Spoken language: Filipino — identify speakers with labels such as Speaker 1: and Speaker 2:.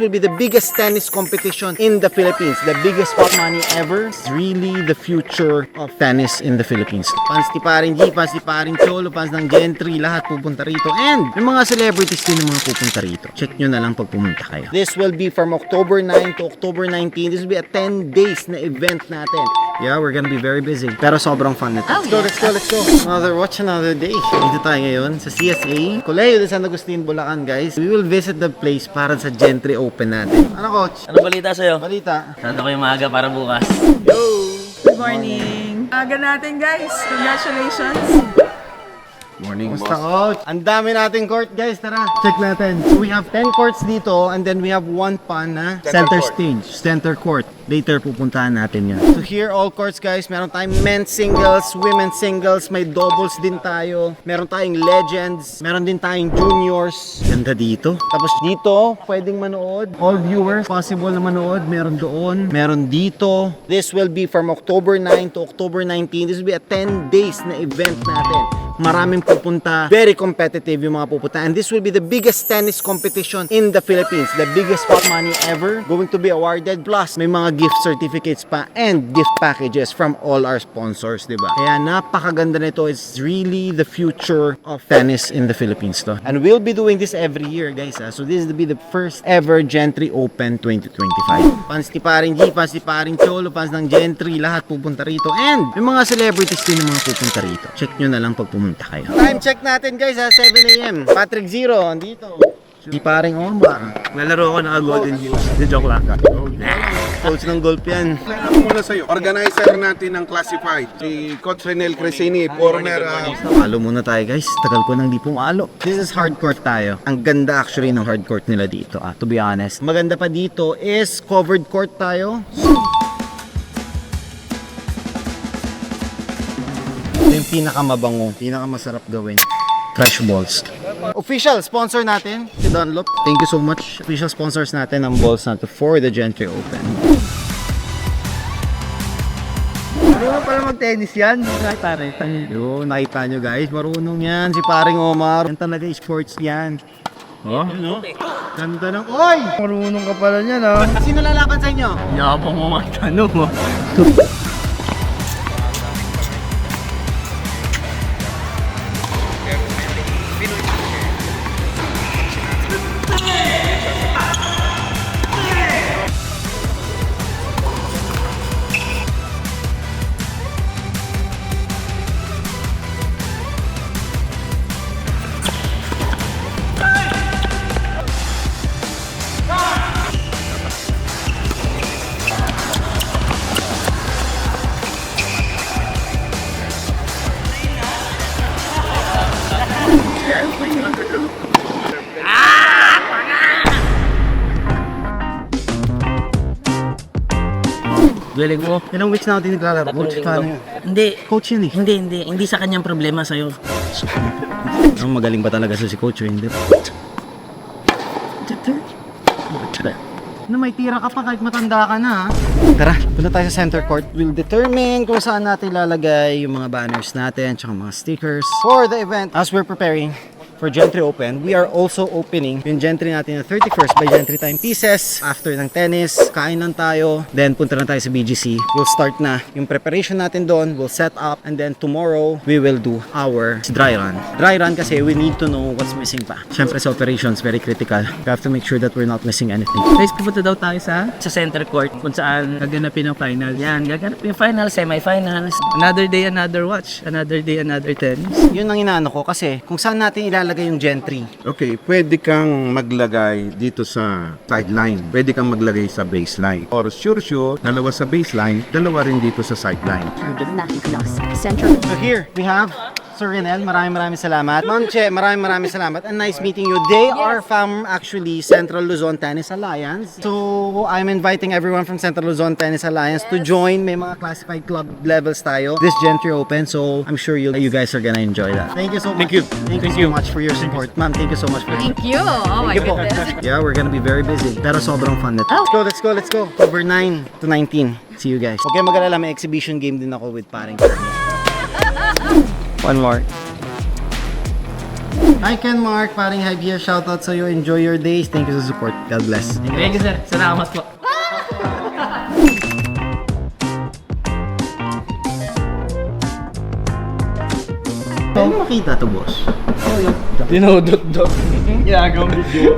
Speaker 1: will be the biggest tennis competition in the Philippines. The biggest pot money ever. It's really the future of tennis in the Philippines. Fans ni Paring G, fans ni Paring Cholo, fans ng Gentry, lahat pupunta rito. And yung mga celebrities din ng mga pupunta rito. Check nyo na lang pag pumunta kayo. This will be from October 9 to October 19. This will be a 10 days na event natin. Yeah, we're gonna be very busy. Pero sobrang fun nito. Let's go. Watch another day. Dito tayo ngayon sa CSA, Colegio de San Agustin, Bulacan, guys. We will visit the place para sa Gentry Open natin. Ano, coach?
Speaker 2: Ano balita sa'yo?
Speaker 1: Balita.
Speaker 2: Saan ako yung maaga para bukas?
Speaker 1: Yo!
Speaker 3: Good morning! Aga natin guys! Congratulations!
Speaker 1: Morning, boss. Coach? Ang dami nating court, guys. Tara, check natin. So we have 10 courts dito and then we have one pan na center stage, center court. Later pupuntahan natin yan. So here, all courts, guys. Meron tayong men's singles, women's singles, may doubles din tayo. Meron tayong legends, meron din tayong juniors. Ganda dito. Tapos dito, pwedeng manood. All viewers, possible na manood. Meron doon, meron dito. This will be from October 9 to October 19. This will be a 10 days na event natin. Maraming pupunta, very competitive yung mga pupunta. And this will be the biggest tennis competition in the Philippines. The biggest pot money ever going to be awarded. Plus, may mga gift certificates pa and gift packages from all our sponsors, di ba? Kaya napakaganda nito. It's really the future of tennis in the Philippines to. And we'll be doing this every year, guys. So this will be the first ever Gentry Open 2025. Fans ni Paring G, fans ni Paring Cholo, fans ng Gentry, lahat pupunta rito. And yung mga celebrities din yung mga pupunta rito. Check nyo na lang pag pumunta kayo. Time check natin, guys, 7 AM. Patrick Zero, andito. Si Paring Omar.
Speaker 4: Nalaro ako ng Golden Hills. Di joke lang.
Speaker 1: Coach ng golf yan.
Speaker 4: Ako muna sa'yo. Organizer natin ng classified. Si Coach Renel Cresini, former...
Speaker 1: Palo muna tayo, guys. Tagal ko nang di pumalo. This is hard court tayo. Ang ganda actually ng hard court nila dito, to be honest. Maganda pa dito is covered court tayo. Ito yung pinakamabango, pinakamasarap gawin. Fresh balls. Official sponsor natin, si Dunlop. Thank you so much. Official sponsors natin ang balls natin for the Gentry Open. Marunong pala mag-tennis yan. Nakita nyo guys, marunong yan. Si Paring Omar. Yan talaga sports yan. Oh, ano? Ganda ng... Oy! Marunong ka pala niyan, ha? Sino lalaban sa inyo?
Speaker 2: Yabang mo magtanong mo. Galing mo.
Speaker 1: Ilang weeks na natin naglalaro. Coach ka na.
Speaker 2: Hindi.
Speaker 1: Coach yun eh.
Speaker 2: Hindi sa kanyang problema sa'yo.
Speaker 1: Ang magaling ba talaga si coach o hindi? Na may tira ka pa kahit matanda ka na, ha? Tara, punta tayo sa center court. We'll determine kung saan natin lalagay yung mga banners natin tsaka mga stickers for the event. As we're preparing for Gentry Open, we are also opening yung Gentry natin na 31st by Gentry Timepieces. After ng tennis, kain lang tayo, then punta na tayo sa BGC. We'll start na yung preparation natin doon, we'll set up, and then tomorrow, we will do our dry run. Dry run kasi we need to know what's missing pa. Siyempre sa operations, very critical. We have to make sure that we're not missing anything.
Speaker 3: Guys, pupunta daw tayo sa
Speaker 2: Center court kung saan
Speaker 3: gaganapin ng finals.
Speaker 2: yan, gaganap yung finals, semifinals.
Speaker 3: Another day, another watch. Another day, another tennis.
Speaker 1: Yun ang inaano ko kasi kung saan natin ilalagay yung Gentry.
Speaker 4: Okay, pwede kang maglagay dito sa sideline. Pwede kang maglagay sa baseline. Or sure, dalawa sa baseline, dalawa rin dito sa sideline.
Speaker 1: So here, we have Sir Renel, maraming salamat. Ma'am Che, maraming salamat. And nice meeting you. They are from actually Central Luzon Tennis Alliance. So I'm inviting everyone from Central Luzon Tennis Alliance to join. May mga classified club levels tayo. This Gentry Open. So I'm sure you guys are gonna enjoy that. Thank you so much. Thank you so much for your support. Ma'am, thank you so much for your support.
Speaker 5: Thank you. Oh my
Speaker 1: Thank you po.
Speaker 5: goodness.
Speaker 1: Yeah, we're gonna be very busy. Pero sobrang fun nito. Let's go. Over 9 to 19. See you guys. Okay, mag-alala, may exhibition game din ako with Paring. One more. Hi Ken Mark, paring Hype here. Shoutout sa iyo. Enjoy your days. Thank you sa support. God bless.
Speaker 2: Thank you, sir. Salamat po.
Speaker 1: Pwede makita to, boss.
Speaker 2: Dinudot-dot. Ginagawang video.